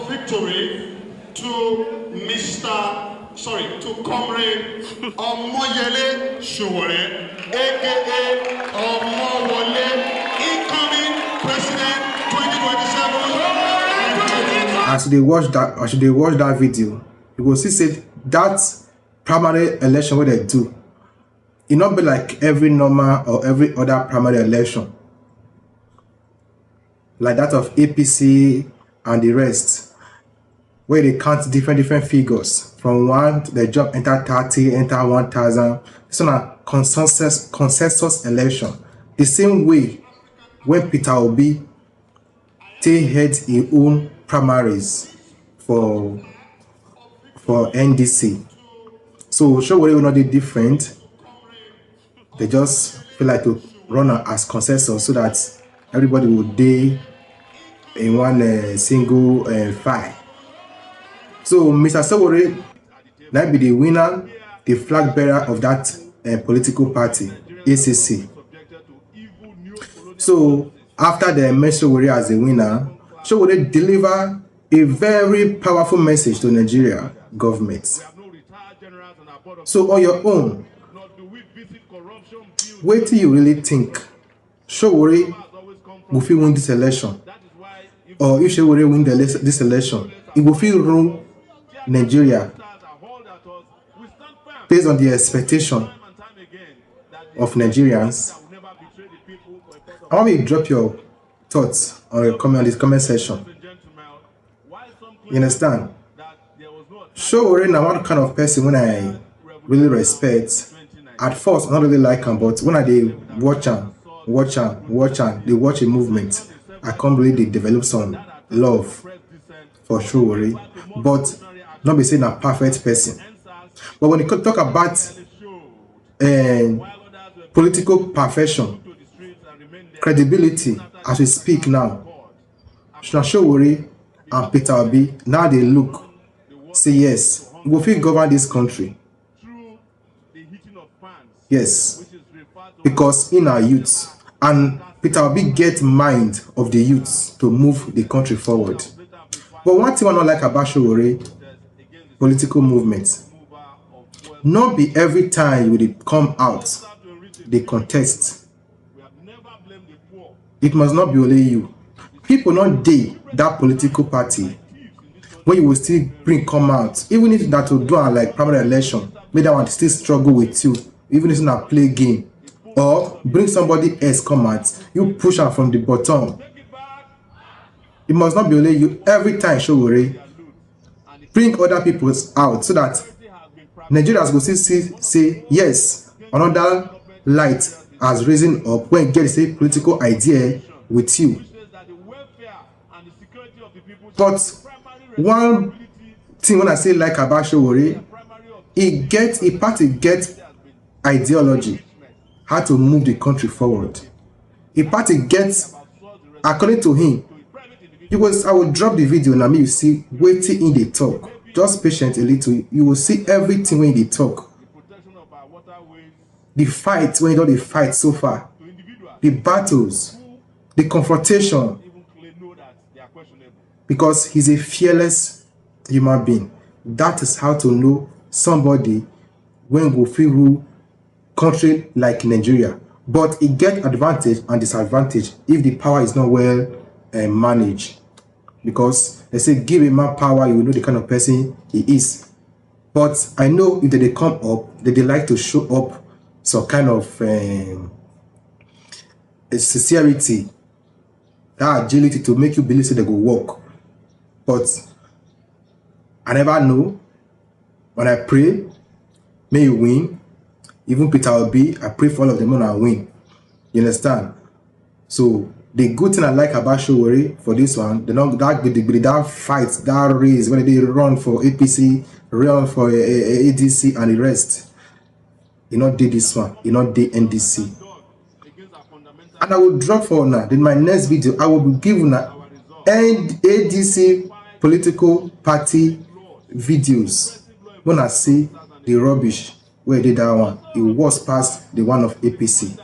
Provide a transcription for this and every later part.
of victory to Comrade Omoyele Sowore, aka Omoyele, incoming President 2027. As they watch that video, you will see say that primary election where they do, it not be like every normal or every other primary election, like that of APC and the rest, where they count different figures from 1 they jump enter 30, enter 1,000. It's on a consensus election. The same way when Peter Obi take head his own primaries for NDC. So Sowore will not be different. They just feel like to run as consensus so that everybody will be in one single file. So Mr. Sowore might be the winner, the flag bearer of that political party, AAC. So after they made Sowore as the winner, Sowore delivered a very powerful message to Nigeria government. So on your own, what do you really think? Sowore will feel win this election, or if Sowore win this election, it will feel rule Nigeria based on the expectation of Nigerians. I want you to drop your thoughts on this comment section. You understand? Sowore now one kind of person when I really respect. At first, I don't really like him, but when I watch a movement, I can't believe they develop some love for Sowore. But not be saying a perfect person. But when you talk about political perfection, credibility, as we speak now, Sowore and Peter Obi, now they look, say yes, we will govern this country. Yes, because in our youth, and Peter Obi get mind of the youth to move the country forward. But one thing I don't like about Sowore political movement, not be every time you will come out, they contest. It must not be only you. People not dey that political party when you will still come out, even if that will do like primary election, maybe that one still struggle with you, even if it's not play game, or bring somebody else come out, you push her from the bottom. It must not be only you. Every time Sowore bring other people out so that Nigerians will still say yes, another light has risen up when you get the same political idea with you. But one thing when I say like about Sowore, a party get ideology, how to move the country forward. A party gets, according to him, I will drop the video now, you see waiting in the talk. Just patient a little, you will see everything when they talk. The fight, when you know the fight so far, the battles, the confrontation, because he's a fearless human being. That is how to know somebody when we feel rule country like Nigeria. But it gets advantage and disadvantage if the power is not well managed. Because they say give a man power, you will know the kind of person he is. But I know if they come up, they like to show up some kind of sincerity, that agility to make you believe that they go work. But I never know. When I pray, may you win. Even Peter Obi, I pray for all of them when I win. You understand? So the good thing I like about Sowore for this one, that fight, that race, when they run for APC, run for ADC and the rest, you not did this one, you not did NDC. And I will drop for now. In my next video, I will be giving ADC political party videos. When I see the rubbish where they did that one, it was past the one of APC.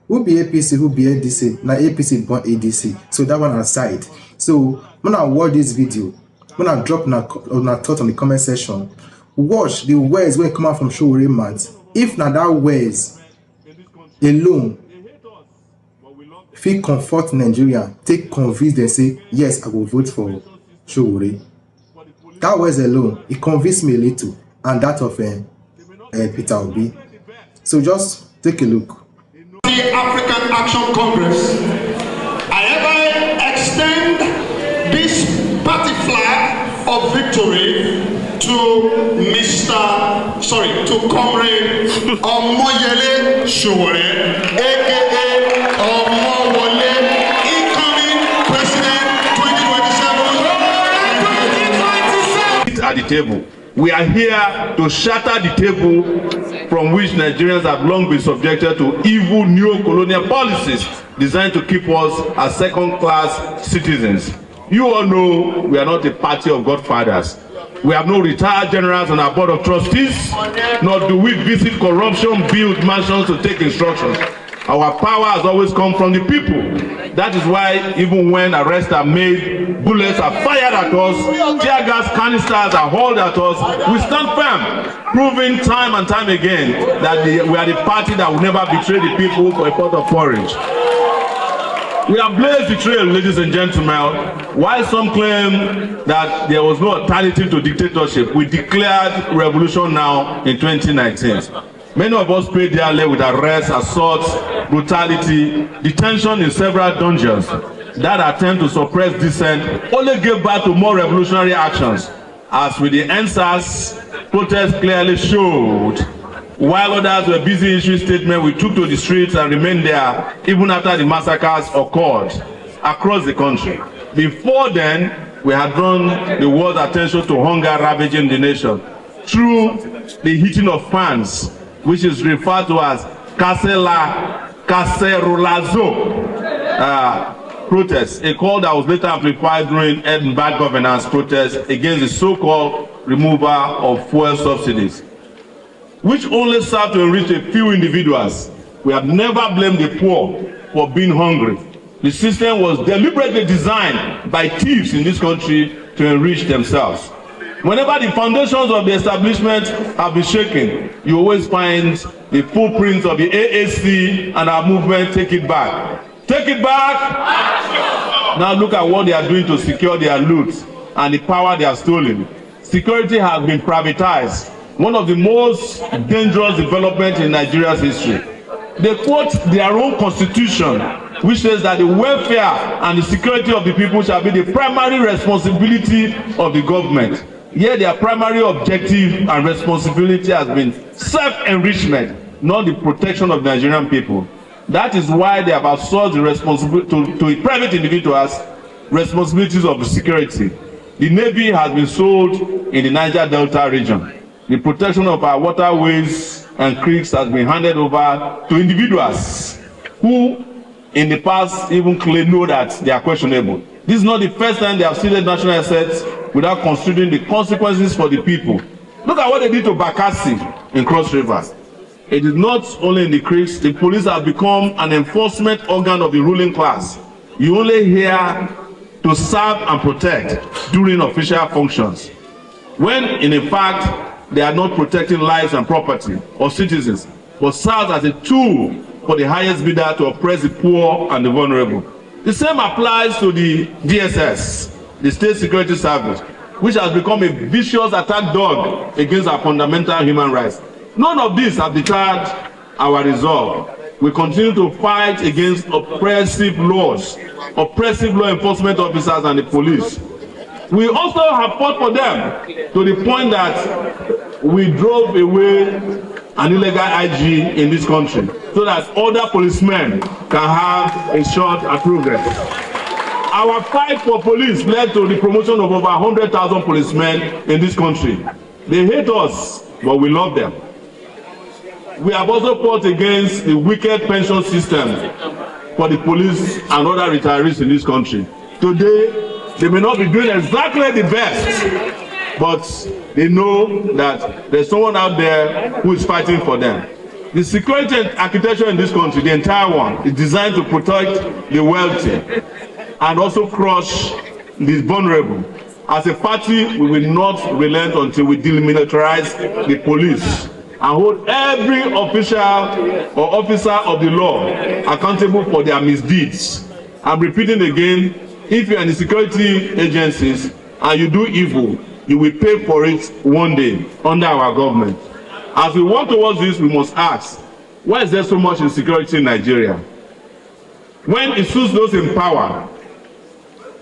Who be APC, who be ADC? Now APC born ADC. So that one aside. So when I watch this video, when I drop my thought on the comment section, watch the words when come out from Sowore mouth. If not that words alone, feel comfort Nigeria, take convince them, say yes, I will vote for Sowore. That words alone, it convinced me a little, and that of Peter Obi. So just take a look. The African Action Congress, I hereby extend this party flag of victory to Comrade Omoyele Sowore, aka Omoyele, incoming President 2027. At the table. We are here to shatter the table from which Nigerians have long been subjected to evil neo-colonial policies designed to keep us as second-class citizens. You all know we are not a party of godfathers. We have no retired generals on our board of trustees, nor do we visit corruption-built mansions to take instructions. Our power has always come from the people. That is why even when arrests are made, bullets are fired at us, tear gas canisters are hauled at us, we stand firm, proving time and time again that we are the party that will never betray the people for a pot of porridge. We have blazed the trail, ladies and gentlemen. While some claim that there was no alternative to dictatorship, we declared revolution now in 2019. Many of us paid dearly with arrests, assaults, brutality, detention in several dungeons. That attempt to suppress dissent only gave birth to more revolutionary actions. As with the NSAS, protests clearly showed. While others were busy issuing statements, we took to the streets and remained there even after the massacres occurred across the country. Before then, we had drawn the world's attention to hunger ravaging the nation through the heating of fans, which is referred to as Cacerolazo protests, a call that was later amplified during bad governance protests against the so-called removal of fuel subsidies, which only serve to enrich a few individuals. We have never blamed the poor for being hungry. The system was deliberately designed by thieves in this country to enrich themselves. Whenever the foundations of the establishment have been shaken, you always find the footprints of the AAC and our movement. Take it back. Take it back! Now look at what they are doing to secure their loot and the power they have stolen. Security has been privatized, one of the most dangerous developments in Nigeria's history. They quote their own constitution, which says that the welfare and the security of the people shall be the primary responsibility of the government. Yet their primary objective and responsibility has been self-enrichment, not the protection of Nigerian people. That is why they have outsourced the responsibility to private individuals responsibilities of the security. The Navy has been sold in the Niger Delta region. The protection of our waterways and creeks has been handed over to individuals who in the past even know that they are questionable. This is not the first time they have seized national assets without considering the consequences for the people. Look at what they did to Bakassi in Cross River. It is not only in the creeks, the police have become an enforcement organ of the ruling class. You only hear to serve and protect during official functions, when in fact they are not protecting lives and property or citizens, but serve as a tool for the highest bidder to oppress the poor and the vulnerable. The same applies to the DSS, the State Security Service, which has become a vicious attack dog against our fundamental human rights. None of these have deterred our resolve. We continue to fight against oppressive laws, oppressive law enforcement officers and the police. We also have fought for them to the point that we drove away an illegal IG in this country so that other policemen can have a shot at progress. Our fight for police led to the promotion of over 100,000 policemen in this country. They hate us, but we love them. We have also fought against the wicked pension system for the police and other retirees in this country. Today, they may not be doing exactly the best, but they know that there's someone out there who is fighting for them. The security architecture in this country, the entire one, is designed to protect the wealthy and also crush the vulnerable. As a party, we will not relent until we demilitarize the police and hold every official or officer of the law accountable for their misdeeds. I'm repeating again, if you are in the security agencies and you do evil, you will pay for it one day under our government. As we work towards this, we must ask, why is there so much insecurity in Nigeria? When it suits those in power,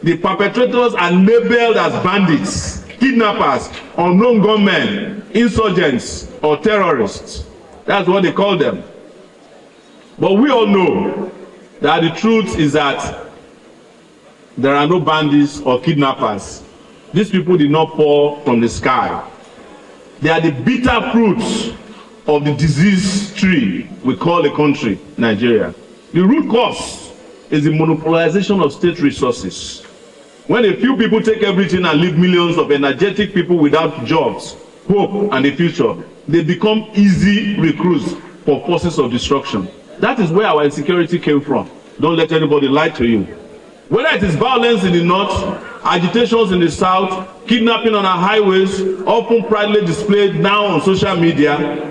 the perpetrators are labeled as bandits, kidnappers, unknown gunmen, insurgents, or terrorists. That's what they call them. But we all know that the truth is that there are no bandits or kidnappers. These people did not fall from the sky. They are the bitter fruits of the disease tree we call a country, Nigeria. The root cause is the monopolization of state resources. When a few people take everything and leave millions of energetic people without jobs, hope, and a future, they become easy recruits for forces of destruction. That is where our insecurity came from. Don't let anybody lie to you. Whether it is violence in the north, agitations in the south, kidnapping on our highways, often proudly displayed now on social media,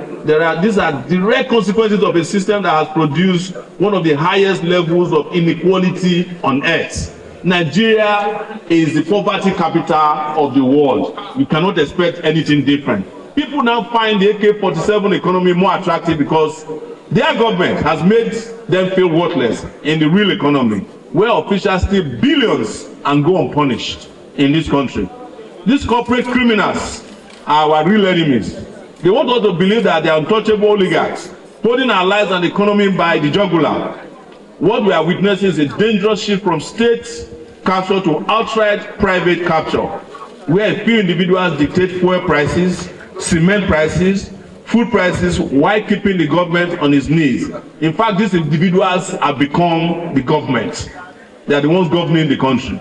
these are direct consequences of a system that has produced one of the highest levels of inequality on earth. Nigeria is the poverty capital of the world. You cannot expect anything different. People now find the AK-47 economy more attractive because their government has made them feel worthless in the real economy, where officials steal billions and go unpunished in this country. These corporate criminals are our real enemies. They want us to believe that they are untouchable oligarchs, holding our lives and the economy by the jugular. What we are witnessing is a dangerous shift from state capture to outright private capture, where a few individuals dictate fuel prices, cement prices, food prices, while keeping the government on its knees. In fact, these individuals have become the government. They are the ones governing the country.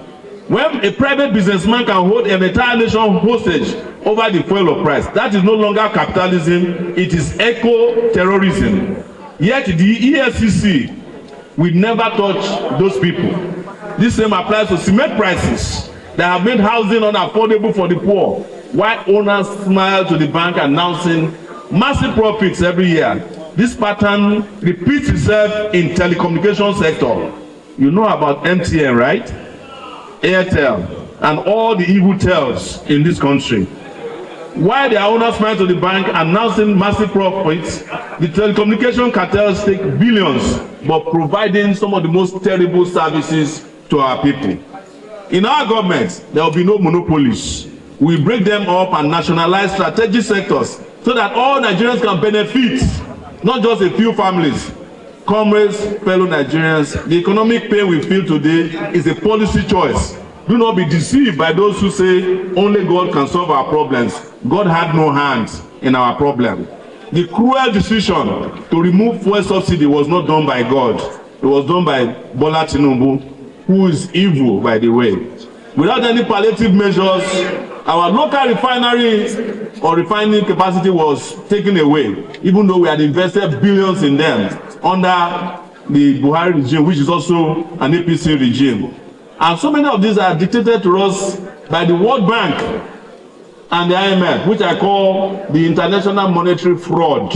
When a private businessman can hold an entire nation hostage over the fuel of price, that is no longer capitalism, it is eco-terrorism. Yet the EFCC will never touch those people. This same applies to cement prices that have made housing unaffordable for the poor, while owners smile to the bank announcing massive profits every year. This pattern repeats itself in telecommunication sector. You know about MTN, right? Airtel, and all the evil tells in this country. While their owners smile to the bank announcing massive profits, the telecommunication cartels take billions, but providing some of the most terrible services to our people. In our government, there will be no monopolies. We break them up and nationalize strategic sectors so that all Nigerians can benefit, not just a few families. Comrades, fellow Nigerians, the economic pain we feel today is a policy choice. Do not be deceived by those who say only God can solve our problems. God had no hands in our problem. The cruel decision to remove fuel subsidy was not done by God. It was done by Bola Tinubu, who is evil, by the way. Without any palliative measures, our local refinery or refining capacity was taken away, even though we had invested billions in them under the Buhari regime, which is also an APC regime. And so many of these are dictated to us by the World Bank and the IMF, which I call the international monetary fraud.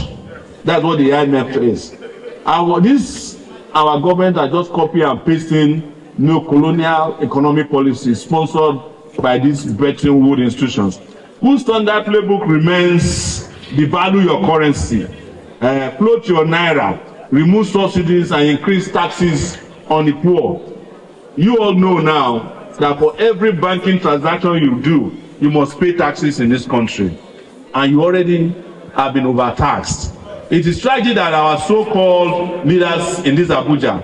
That's what the IMF is. Our government are just copying and pasting neo-colonial economic policies sponsored by these Bretton Woods institutions, whose standard playbook remains devalue your currency, float your naira, remove subsidies, and increase taxes on the poor. You all know now that for every banking transaction you do, you must pay taxes in this country, and you already have been overtaxed. It is tragic that our so-called leaders in this Abuja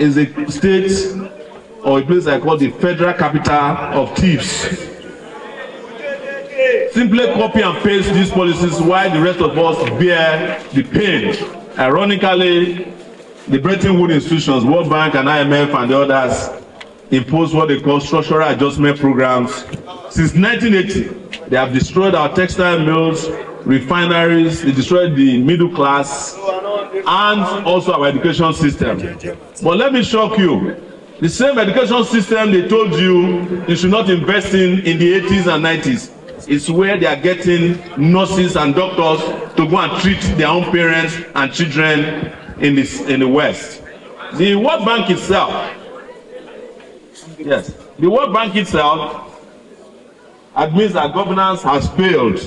is a state or a place I call the federal capital of thieves. Simply copy and paste these policies while the rest of us bear the pain. Ironically, the Bretton Woods institutions, World Bank and IMF and the others, impose what they call structural adjustment programs. Since 1980, they have destroyed our textile mills, refineries, they destroyed the middle class, and also our education system. But let me shock you, The same education system they told you should not invest in the 80s and 90s. It's where they are getting nurses and doctors to go and treat their own parents and children in the West. The World Bank itself, yes, the World Bank itself admits that governance has failed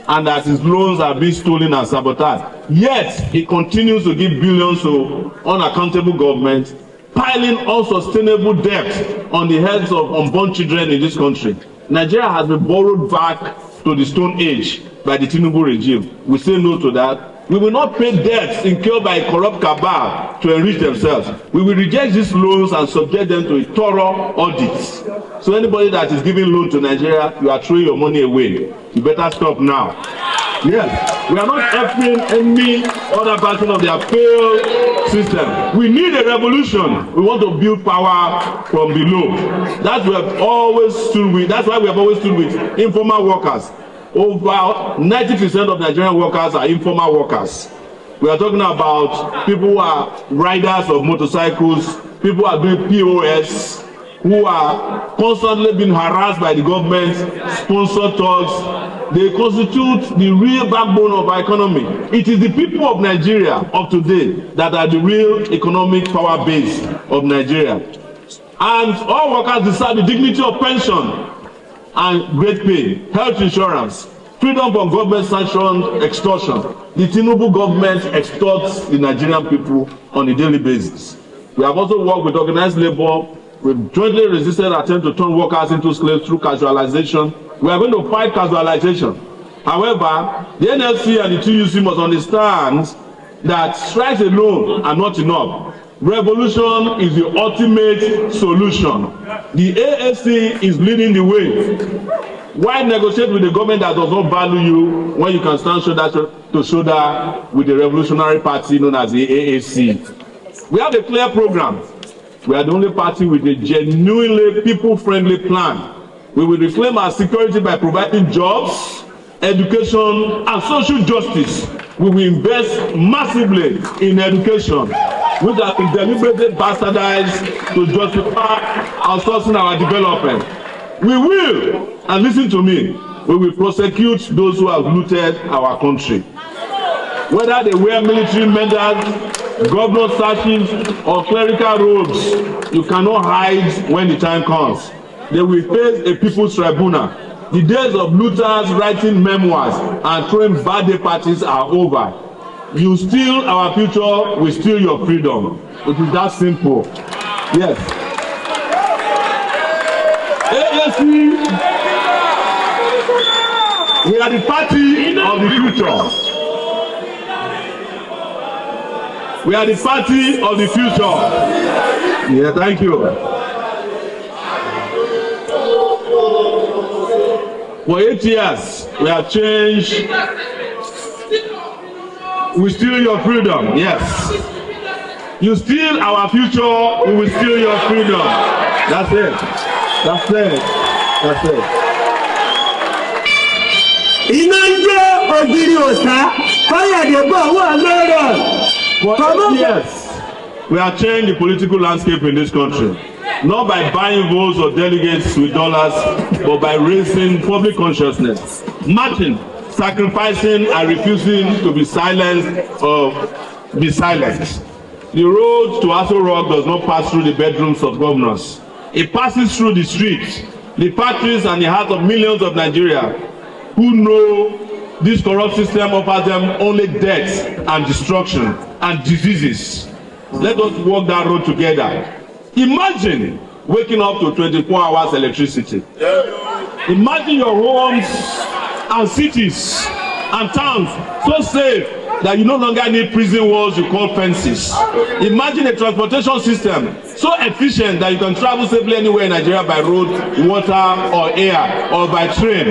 and that his loans are being stolen and sabotaged. Yet he continues to give billions to unaccountable government, piling unsustainable debt on the heads of unborn children in this country. Nigeria has been borrowed back to the Stone Age by the Tinubu regime. We say no to that. We will not pay debts incurred by a corrupt cabal to enrich themselves. We will reject these loans and subject them to a thorough audit. So anybody that is giving loan to Nigeria, you are throwing your money away. You better stop now. Yes, we are not helping any other version of their failed system. We need a revolution. We want to build power from below. That's what we have always stood with. That's why we have always stood with informal workers. Over 90% of Nigerian workers are informal workers. We are talking about people who are riders of motorcycles, people who are doing POS, who are constantly being harassed by the government, sponsored thugs. They constitute the real backbone of our economy. It is the people of Nigeria of today that are the real economic power base of Nigeria. And all workers deserve the dignity of pension and great pay, health insurance, freedom from government-sanctioned extortion. The Tinubu government extorts the Nigerian people on a daily basis. We have also worked with organized labor. We've jointly resisted attempts to turn workers into slaves through casualization. We are going to fight casualization. However, the NLC and the TUC must understand that strikes alone are not enough. Revolution is the ultimate solution. The AAC is leading the way. Why negotiate with the government that does not value you when you can stand shoulder to shoulder with the revolutionary party known as the AAC? We have a clear program. We are the only party with a genuinely people-friendly plan. We will reclaim our security by providing jobs, education, and social justice. We will invest massively in education, which has been deliberately bastardized to justify outsourcing our development. We will, and listen to me, we will prosecute those who have looted our country. Whether they wear military medals, governor sashes, or clerical robes, you cannot hide when the time comes. They will face a people's tribunal. The days of looters writing memoirs and throwing birthday parties are over. You steal our future, we steal your freedom. It is that simple. Yes. AAC, we are the party of the future. We are the party of the future. Yeah, thank you. For 8 years, we have changed. We steal your freedom. Yes. You steal our future, we will steal your freedom. That's it. That's it. That's it. For 8 years, we have changed the political landscape in this country. Not by buying votes or delegates with dollars, but by raising public consciousness, marching, sacrificing, and refusing to be silenced or be silent. The road to Aso Rock does not pass through the bedrooms of governors. It passes through the streets, the factories, and the hearts of millions of Nigerians who know this corrupt system offers them only death and destruction and diseases. Let us walk that road together. Imagine waking up to 24 hours electricity. Imagine your homes and cities and towns so safe that you no longer need prison walls you call fences. Imagine a transportation system so efficient that you can travel safely anywhere in Nigeria by road, water, or air, or by train.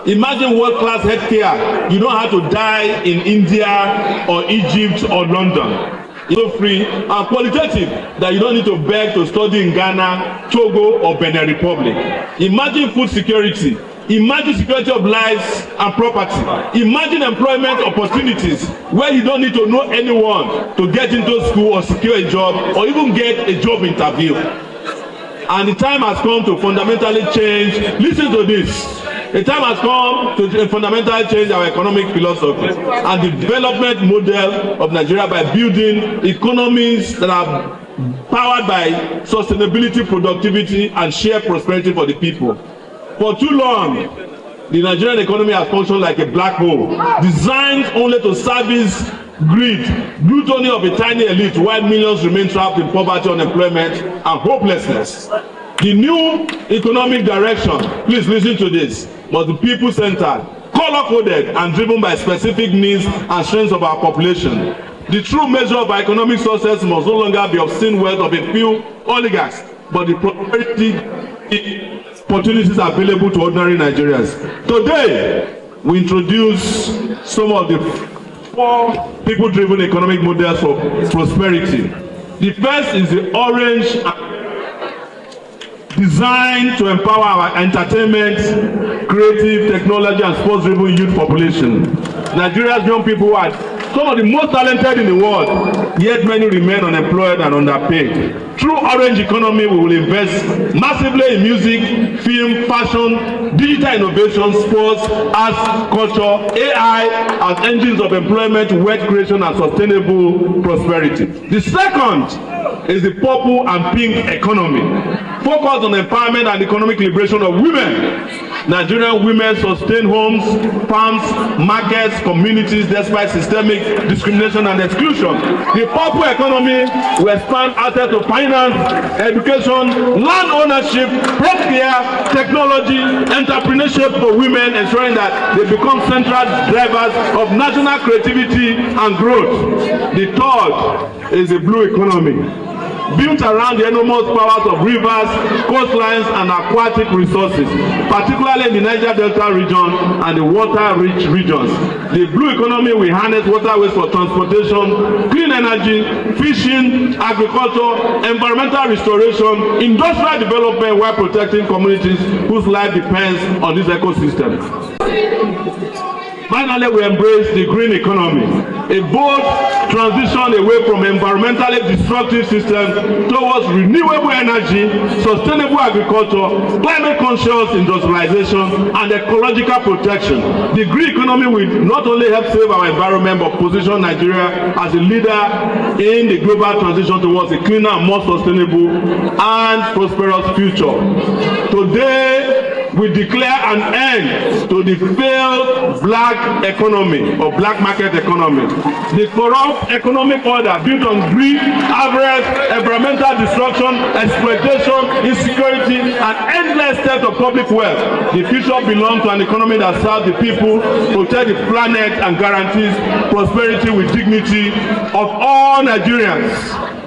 Imagine world-class healthcare. You don't have to die in India or Egypt or London. It's so free and qualitative that you don't need to beg to study in Ghana, Togo, or Benin Republic. Imagine food security Imagine security of lives and property. Imagine employment opportunities where you don't need to know anyone to get into school or secure a job or even get a job interview. And the time has come to fundamentally change. Listen to this. The time has come to fundamentally change our economic philosophy and development model of Nigeria by building economies that are powered by sustainability, productivity, and shared prosperity for the people. For too long, the Nigerian economy has functioned like a black hole, designed only to service greed, gluttony of a tiny elite, while millions remain trapped in poverty, unemployment, and hopelessness. The new economic direction, please listen to this, must be people-centered, color-coded, and driven by specific needs and strengths of our population. The true measure of our economic success must no longer be obscene wealth of a few oligarchs, but the prosperity opportunities available to ordinary Nigerians. Today, we introduce some of the 4 people-driven economic models for prosperity. The first is the orange, designed to empower our entertainment, creative, technology, and sports-driven youth population. Nigeria's young people are some of the most talented in the world, yet many remain unemployed and underpaid. Through Orange Economy, we will invest massively in music, film, fashion, digital innovation, sports, arts, culture, AI as engines of employment, wealth creation, and sustainable prosperity. The second is the purple and pink economy, focused on empowerment and economic liberation of women. Nigerian women sustain homes, farms, markets, communities despite systemic discrimination and exclusion. The purple economy will expand access to finance, education, land ownership, healthcare, technology, entrepreneurship for women, ensuring that they become central drivers of national creativity and growth. The third is the blue economy, built around the enormous powers of rivers, coastlines, and aquatic resources, particularly in the Niger Delta region and the water-rich regions. The blue economy will harness waterways for transportation, clean energy, fishing, agriculture, environmental restoration, industrial development, while protecting communities whose life depends on this ecosystem. Finally, we embrace the green economy, a bold transition away from environmentally destructive systems towards renewable energy, sustainable agriculture, climate-conscious industrialization, and ecological protection. The green economy will not only help save our environment, but position Nigeria as a leader in the global transition towards a cleaner and more sustainable and prosperous future. Today, we declare an end to the failed black economy or black market economy. The corrupt economic order built on greed, avarice, environmental destruction, exploitation, insecurity, and endless theft of public wealth. The future belongs to an economy that serves the people, protects the planet, and guarantees prosperity with dignity of all Nigerians.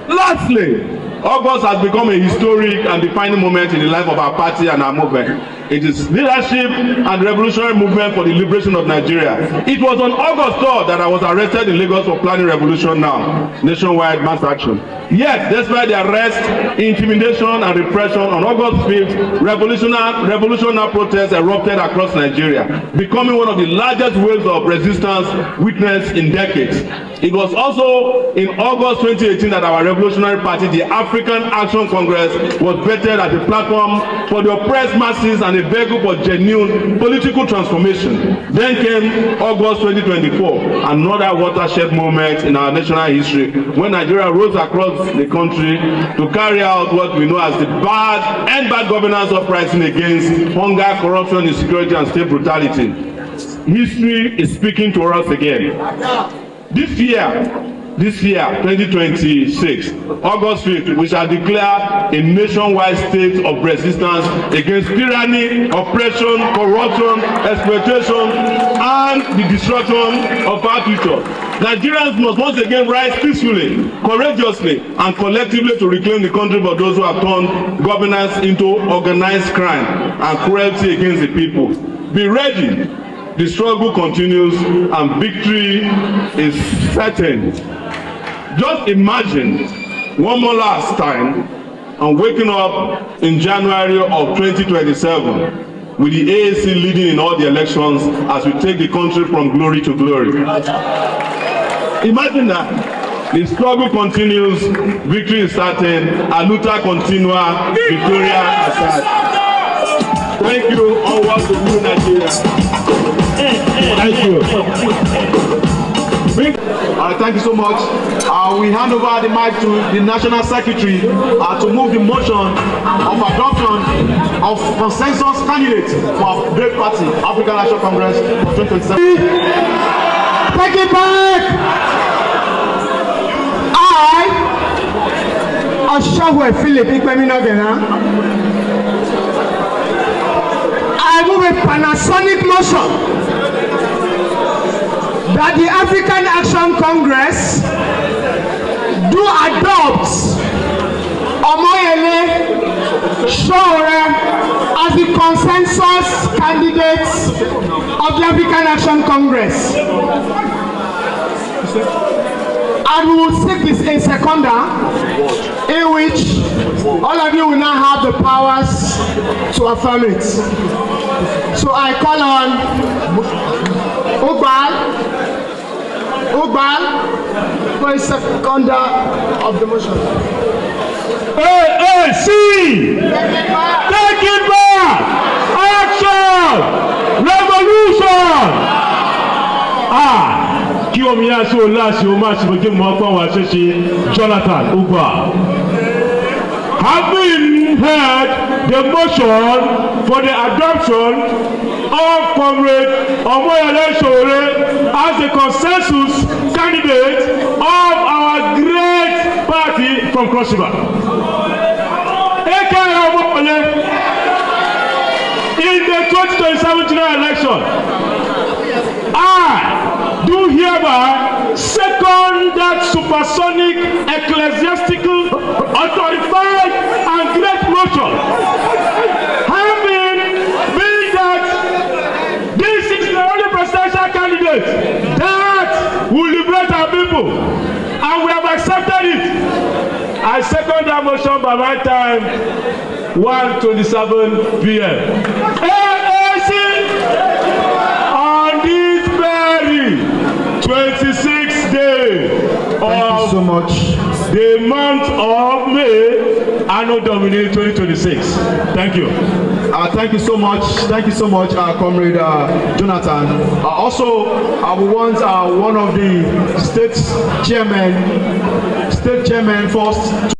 Lastly, August has become a historic and defining moment in the life of our party and our movement. It is leadership and revolutionary movement for the liberation of Nigeria. It was on August 3rd that I was arrested in Lagos for planning revolution now, nationwide mass action. Yet, despite the arrest, intimidation, and repression, on August 5th, revolutionary protests erupted across Nigeria, becoming one of the largest waves of resistance witnessed in decades. It was also in August 2018 that our revolutionary party, the African Action Congress, was vetted as a platform for the oppressed masses and a vehicle for genuine political transformation. Then came August 2024, another watershed moment in our national history, when Nigeria rose across the country to carry out what we know as the bad governance uprising against hunger, corruption, insecurity, and state brutality. History is speaking to us again. This year, 2026, August 5th, we shall declare a nationwide state of resistance against tyranny, oppression, corruption, exploitation, and the destruction of our future. Nigerians must once again rise peacefully, courageously, and collectively to reclaim the country for those who have turned governance into organized crime and cruelty against the people. Be ready. The struggle continues and victory is certain. Just imagine one more last time and waking up in January of 2027 with the AAC leading in all the elections as we take the country from glory to glory. Imagine that. The struggle continues, victory is certain, Aluta continua, Victoria aside. Thank you, all work to new Nigeria. Thank you. Thank you so much. We hand over the mic to the National Secretary to move the motion of adoption of consensus candidate for our great party, African National Congress for 2027. Take it back! Sowore Philip Ikpeminogena. I move a Panasonic motion that the African Action Congress do adopt Omoyele Sowore as the consensus candidate of the African Action Congress. And we will take this a seconder in which all of you will now have the powers to affirm it. So I call on Ugbal for a seconder of the motion. AAC! Take it back! Action! Revolution! Kí omi yá sí oláṣí o máa ṣe fojú mọ́ pọ́n wá ṣeṣe Jonathan Ugba. Having heard the motion for the adoption of Comrade Omoyele Sowore as the consensus candidate of our great party from Cross River. In the 2027 general election, I do hereby second that supersonic, ecclesiastical, authorified, and great motion. Having been that this is the only presidential candidate that will liberate our people, and we have accepted it. I second that motion by my time, 1:27 p.m. AAC on this very 26th day of so much. the month of May, Anno Domini 2026. Thank you. Thank you so much. Thank you so much, Comrade Jonathan. Also, we want one of the state chairmen first.